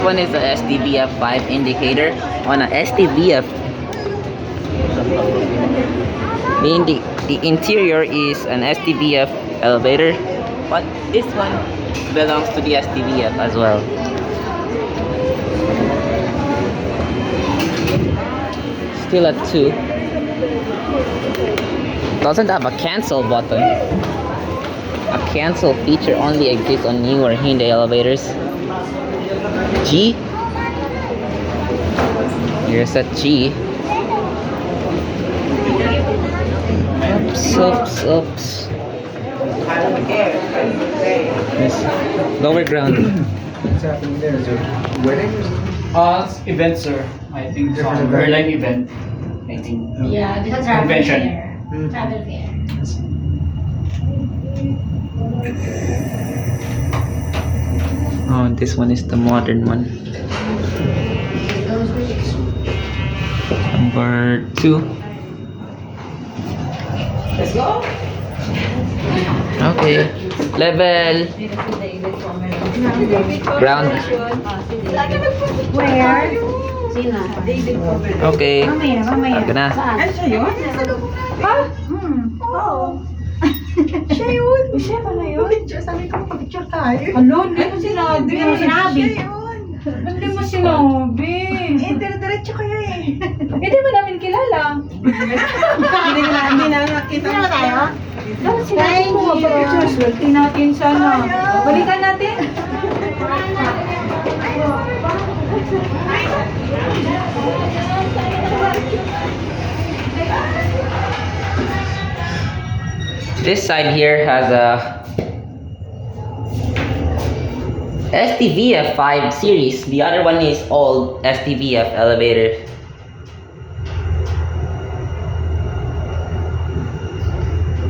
one is the STVF5 indicator. On a STVF, the interior is an STVF elevator, but this one belongs to the STVF as well. Still at 2. Doesn't have a cancel button. A cancel feature only exists on newer Hyundai elevators. G. Here's a G. Oops. Yes. Lower ground. What's happening there? Is there a wedding or something? It's event, sir. I think it's an airline event. I think. Yeah, this is travel Convention. fair. Travel fair. Oh, this one is the modern one. Number 2. Let's go. Okay. Level. Ground. Where? Sino? Okay. Mamaya. Aga na. Siya yun? Ha? Oo. Siya yun. Siya pala yun. Picture, sabi ko picture tayo. Ano? Hindi mo sinabi. Hindi mo sinabi. Siya yun. Hindi mo sinabi. Dire-diretso kayo eh. Hindi mo namin kilala. Hindi na nakita mo tayo. Dapat sinabi mo nga picture. Swerte natin sana. Balikan natin. This side here has a STVF 5 series. The other one is old STVF elevator.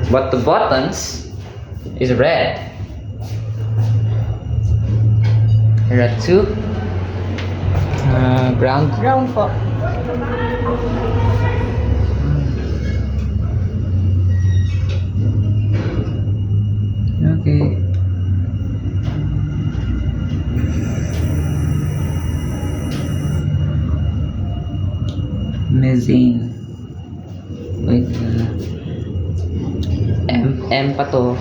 But the buttons is red. Here are 2. Ground. Ground po. Okay. Mezzanine. Wait. M pa to.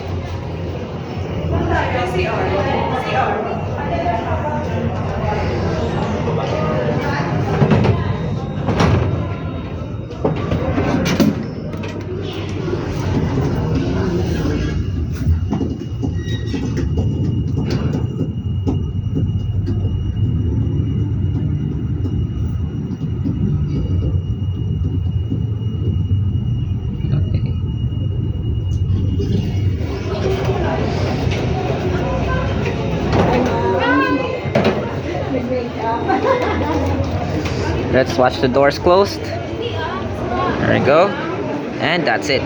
Let's watch the doors closed. There we go. And that's it.